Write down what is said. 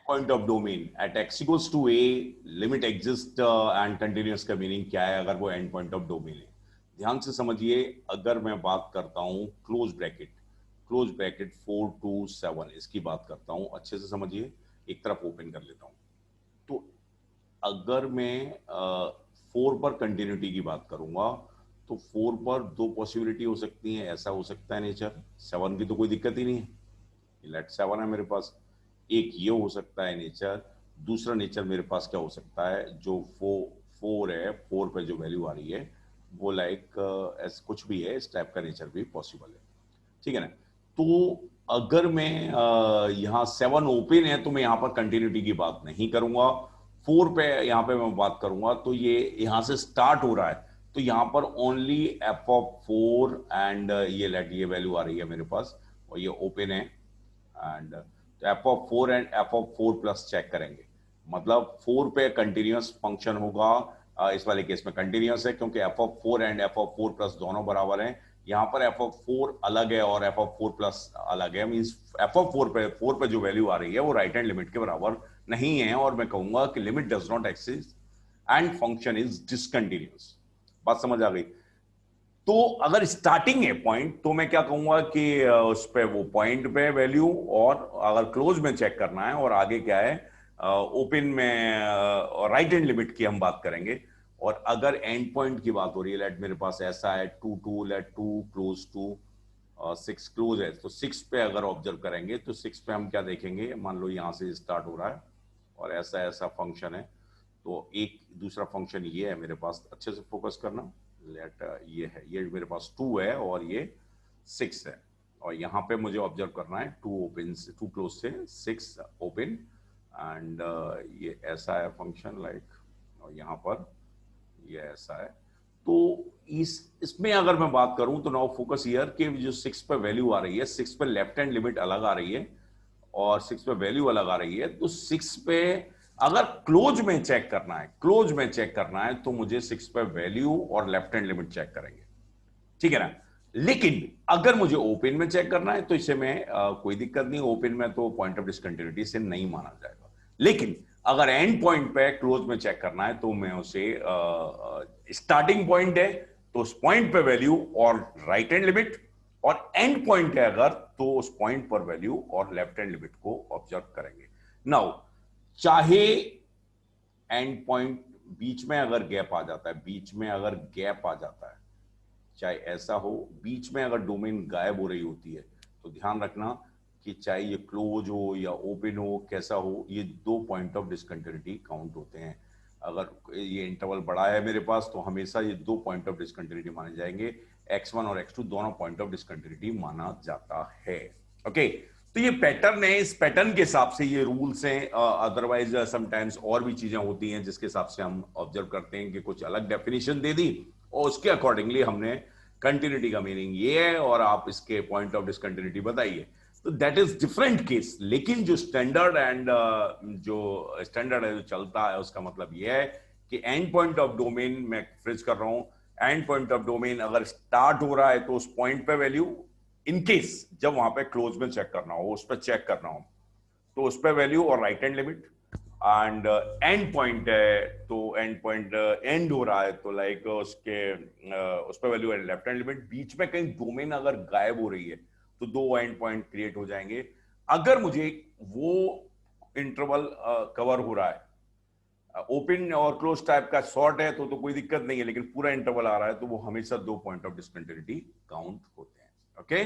Point of domain at x equals to a limit exist and continuous का meaning क्या है अगर वो एंड पॉइंट ऑफ डोमेन है। ध्यान से समझिए, अगर मैं बात करता हूं क्लोज ब्रैकेट 4 to 7 इसकी बात करता हूं, अच्छे से समझिए, एक तरफ ओपन कर लेता हूं। तो अगर मैं 4 पर कंटिन्यूटी की बात करूंगा तो 4 पर दो पॉसिबिलिटी हो सकती है। ऐसा हो सकता है नेचर 7 की तो कोई दिक्कत ही नहीं है, लेट 7 है मेरे पास। एक ये हो सकता है नेचर, दूसरा नेचर मेरे पास क्या हो सकता है, जो 4 है, 4 पे जो वैल्यू आ रही है वो लाइक कुछ भी है, इस टाइप का नेचर भी पॉसिबल है। ठीक है ना। तो अगर मैं यहाँ 7 ओपन है तो मैं यहाँ पर कंटिन्यूटी की बात नहीं करूंगा। 4 पे यहाँ पे मैं बात करूंगा तो ये यहाँ से स्टार्ट हो रहा है, तो यहाँ पर ओनली f(4) एंड ये वैल्यू आ रही है मेरे पास और ये ओपन है। एंड तो f(4) and f(4) plus check करेंगे, मतलब 4 पे कंटिन्यूअस फंक्शन होगा। इस वाले केस में कंटिन्यूअस है क्योंकि f(4) एंड f(4) प्लस दोनों बराबर हैं। यहाँ पर f(4) अलग है और f(4) प्लस अलग है, मींस f(4) पे जो वैल्यू आ रही है वो राइट हैंड लिमिट के बराबर नहीं है, और मैं कहूंगा कि limit does not exist and function is discontinuous. बात समझ आ गई। तो अगर स्टार्टिंग है पॉइंट तो मैं क्या कहूंगा कि उस पे वो पॉइंट पे वैल्यू, और अगर क्लोज में चेक करना है और आगे क्या है ओपन में राइट हैंड लिमिट की हम बात करेंगे। और अगर एंड पॉइंट की बात हो रही है, लेट मेरे पास ऐसा है 2 लेट 2 क्लोज टू 6 क्लोज है, तो 6 पे अगर ऑब्जर्व करेंगे तो 6 पे हम क्या देखेंगे, मान लो यहां से स्टार्ट हो रहा है और ऐसा ऐसा फंक्शन है। तो एक दूसरा फंक्शन ये है मेरे पास, अच्छे से फोकस करना। लेट ये है, ये मेरे पास 2 है और ये 6 है, और यहाँ पे मुझे ऑब्जर्व करना है 2 ओपन से 2 क्लोज से 6 ओपन। एंड ये ऐसा है फंक्शन लाइक, और यहाँ पर ये ऐसा है। तो इसमें अगर मैं बात करूं तो नाउ फोकस हियर कि जो 6 पे वैल्यू आ रही है, 6 पे लेफ्ट हैंड लिमिट अलग आ रही है और 6 पे वैल्यू अलग आ रही है। तो 6 पे अगर क्लोज में चेक करना है तो मुझे 6 पे वैल्यू और लेफ्ट हैंड लिमिट चेक करेंगे, ठीक है ना। लेकिन अगर मुझे ओपन में चेक करना है तो इसे मैं कोई दिक्कत नहीं, ओपन में तो पॉइंट ऑफ डिसकंटिन्यूटी से नहीं माना जाएगा। लेकिन अगर एंड पॉइंट पे क्लोज में चेक करना है तो मैं उसे स्टार्टिंग पॉइंट है तो उस पॉइंट पे वैल्यू और राइट हैंड लिमिट, और एंड पॉइंट है अगर तो उस पॉइंट पर वैल्यू और लेफ्ट हैंड लिमिट को ऑब्जर्व करेंगे। नाउ चाहे एंड पॉइंट बीच में अगर गैप आ जाता है, चाहे ऐसा हो, बीच में अगर डोमेन गायब हो रही होती है, तो ध्यान रखना कि चाहे ये क्लोज हो या ओपन हो, कैसा हो, ये दो पॉइंट ऑफ डिसकंटिन्यूटी काउंट होते हैं। अगर ये इंटरवल बड़ा है मेरे पास तो हमेशा ये दो पॉइंट ऑफ डिसकंटिन्यूटी माने जाएंगे, x1 और x2 दोनों पॉइंट ऑफ डिसकंटिन्यूटी माना जाता है। ओके, तो ये पैटर्न है, इस पैटर्न के हिसाब से ये रूल्स हैं। अदरवाइज समटाइम्स और भी चीजें होती हैं जिसके हिसाब से हम ऑब्जर्व करते हैं कि कुछ अलग डेफिनेशन दे दी और उसके अकॉर्डिंगली हमने कंटिन्यूटी का मीनिंग ये है और आप इसके पॉइंट ऑफ डिसकंटिन्यूटी बताइए, तो दैट इज डिफरेंट केस। लेकिन जो स्टैंडर्ड है जो चलता है उसका मतलब ये है कि एंड पॉइंट ऑफ डोमेन मैं फ्रिज कर रहा हूं, एंड पॉइंट ऑफ डोमेन अगर स्टार्ट हो रहा है तो उस पॉइंट पे वैल्यू, इन केस जब वहां पे क्लोज में चेक करना हो, उस पर चेक करना हो तो उस पर वैल्यू और right hand limit. And and point है तो एंड पॉइंट एंड हो रहा है तो लाइक उस पर value and left hand limit. बीच में कहीं डोमेन अगर गायब हो रही है तो दो एंड पॉइंट क्रिएट हो जाएंगे। अगर मुझे वो इंटरवल कवर हो रहा है ओपन और क्लोज टाइप का शॉर्ट है तो कोई दिक्कत नहीं है, लेकिन पूरा इंटरवल आ रहा है तो वो हमेशा दो पॉइंट ऑफ डिसकंटिन्यूटी काउंट होते हैं। ओके